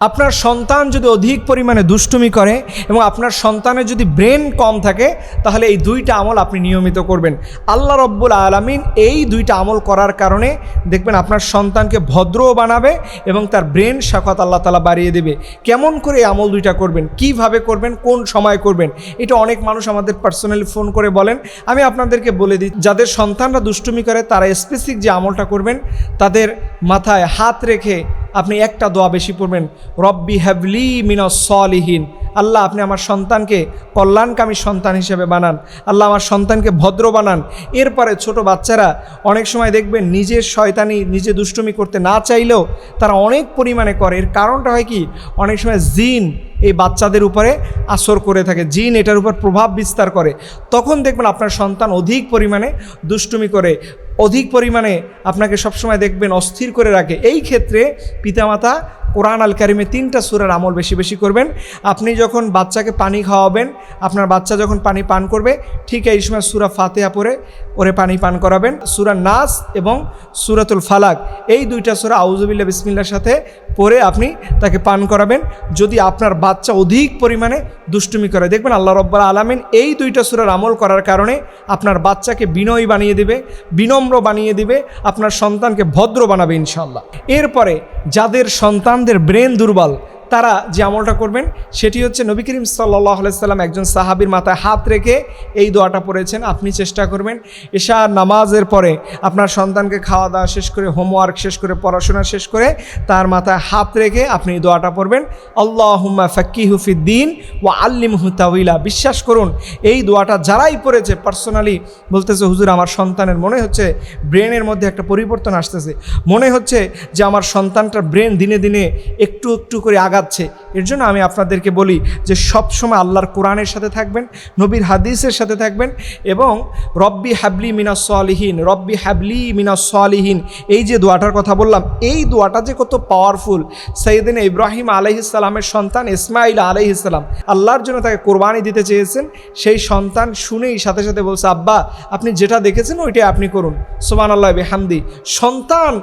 আপনার সন্তান যদি অধিক পরিমাণে দুষ্টুমি করে এবং আপনার সন্তানের যদি ব্রেন কম থাকে, তাহলে এই দুইটা আমল আপনি নিয়মিত করবেন। আল্লাহ রব্বুল আলামিন এই দুইটা আমল করার কারণে দেখবেন আপনার সন্তানকে ভদ্রও বানাবে এবং তার ব্রেন শাখাত আল্লাহ তাআলা বাড়িয়ে দেবে। কেমন করে এই আমল দুইটা করবেন, কিভাবে করবেন, কোন সময় করবেন, এটা অনেক মানুষ আমাদের পার্সোনালি ফোন করে বলেন। আমি আপনাদেরকে বলে দিই, যাদের সন্তানরা দুষ্টুমি করে তারা স্পেসিফিক যে আমলটা করবেন, তাদের মাথায় হাত রেখে আপনি একটা দোয়া বেশি পড়বেন, রব্বি হাবলি মিনাস সলিহিন। আল্লাহ, আপনি আমার সন্তানকে কল্যাণকামী সন্তান হিসেবে বানান। আল্লাহ, আমার সন্তানকে ভদ্র বানান। এরপরে ছোট বাচ্চারা অনেক সময় দেখবেন নিজের শয়তানি, নিজে দুষ্টুমি করতে না চাইলেও তারা অনেক পরিমাণে করে। এর কারণটা হয় কি, অনেক সময় জিন এই বাচ্চাদের উপরে আসর করে থাকে, জিন এটার উপর প্রভাব বিস্তার করে। তখন দেখবেন আপনার সন্তান অধিক পরিমাণে দুষ্টুমি করে, অধিক পরিমাণে আপনাকে সবসময় দেখবেন অস্থির করে রাখে। এই ক্ষেত্রে পিতামাতা কোরআন আল কারিমে 3টা সূরার আমল বেশি বেশি করবেন। আপনি যখন বাচ্চাকে পানি খাওয়াবেন, আপনার বাচ্চা যখন পানি পান করবে, ঠিক এই সময় সূরা ফাতিহা পড়ে ওরে পানি পান করাবেন। সূরা নাস এবং সূরাতুল ফালাক, এই 2টা সূরা আউযুবিল্লাহ বিসমিল্লাহর সাথে পড়ে আপনি তাকে পান করাবেন। যদি আপনার বাচ্চা অধিক পরিমাণে দুষ্টুমি করে, দেখবেন আল্লাহ রাব্বুল আলামিন এই 2টা সূরার আমল করার কারণে আপনার বাচ্চাকে বিনয়ী বানিয়ে দেবে, বিনম্র বানিয়ে দিবে, আপনার সন্তানকে ভদ্র বানাবে ইনশাআল্লাহ। এরপরে যাদের সন্তানদের ব্রেন দুর্বল, তারা যে আমলটা করবেন সেটি হচ্ছে, নবী করিম সাল্লাল্লাহু আলাইহি সাল্লাম একজন সাহাবীর মাথায় হাত রেখে এই দোয়াটা পড়েছেন। আপনি চেষ্টা করবেন এশার নামাজের পরে আপনার সন্তানকে খাওয়া দাওয়া শেষ করে, হোমওয়ার্ক শেষ করে, পড়াশোনা শেষ করে তার মাথায় হাত রেখে আপনি এই দোয়াটা পড়বেন, আল্লাহুম্মা ফাক্কিহু ফিদ্দীন ওয়া আল্লিমহু তাউইলা। বিশ্বাস করুন, এই দোয়াটা যারাই পড়েছে পার্সোনালি বলতেছে, হুজুর আমার সন্তানের মনে হচ্ছে ব্রেনের মধ্যে একটা পরিবর্তন আসতেছে, মনে হচ্ছে যে আমার সন্তানটার ব্রেন দিনে দিনে একটু একটু করে আগাচ্ছে। এর জন্য আমি আপনাদেরকে বলি যে সবসময় আল্লাহর কোরআনের সাথে থাকবেন, নবীর হাদিসের সাথে থাকবেন এবং রব্বি হাবলি মিনাস সলিহিন, রব্বি হাবলি মিনাস সলিহিন, এই যে দোয়াটার কথা বললাম, এই দোয়াটা যে কত পাওয়ারফুল। সাইয়েদনা ইব্রাহিম আলাইহিস সালামের সন্তান ইসমাইল আলাইহিস সালাম আল্লাহর জন্য তাকে কোরবানি দিতে চেয়েছেন। সেই সন্তান শুনেই সাথে সাথে বলছে, আব্বা আপনি যেটা দেখেছেন ওইটাই আপনি করুন। সুবহানাল্লাহ বিহামদি। সন্তান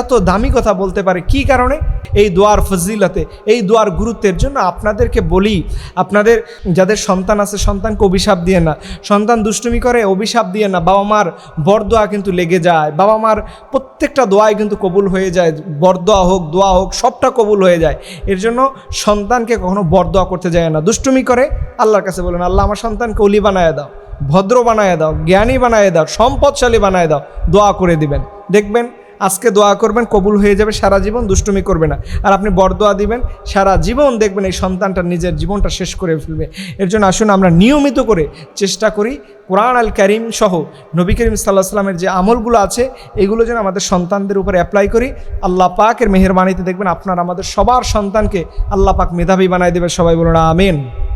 এত দামি কথা বলতে পারে কি কারণে? এই দোয়ার ফজিলতে, এই দোয়ার গুরুত্বের জন্য আপনাদেরকে বলি, আপনাদের যাদের সন্তান আছে সন্তানকে অভিশাপ দিয়ে না, সন্তান দুষ্টুমি করে অভিশাপ দিয়ে না। বাবা মার বরদোয়া কিন্তু লেগে যায়, বাবা মার প্রত্যেকটা দোয়াই কিন্তু কবুল হয়ে যায়, বরদোয়া হোক দোয়া হোক সবটা কবুল হয়ে যায়। এর জন্য সন্তানকে কখনো বরদোয়া করতে যায় না। দুষ্টুমি করে আল্লাহর কাছে বলেন, আল্লাহ আমার সন্তানকে ওলি বানায় দাও, ভদ্র বানায় দাও, জ্ঞানী বানায় দাও, সম্পদশালী বানায় দাও। দোয়া করে দিবেন, দেখবেন আজকে দোয়া করবেন কবুল হয়ে যাবে, সারা জীবন দুষ্টুমি করবে না। আর আপনি বরদোয়া দিবেন, সারা জীবন দেখবেন এই সন্তানটা নিজের জীবনটা শেষ করে ফেলবে। এর জন্য আসুন আমরা নিয়মিত করে চেষ্টা করি কোরআন আল কারিম সহ নবী করিম সাল্লাল্লাহু আলাইহি ওয়াসাল্লামের যে আমলগুলো আছে এগুলো যেন আমাদের সন্তানদের উপরে অ্যাপ্লাই করি। আল্লাহ পাকের মেহেরবানিতে দেখবেন আপনার আমাদের সবার সন্তানকে আল্লাহ পাক মেধাবী বানায় দেবে। সবাই বলুন আমিন।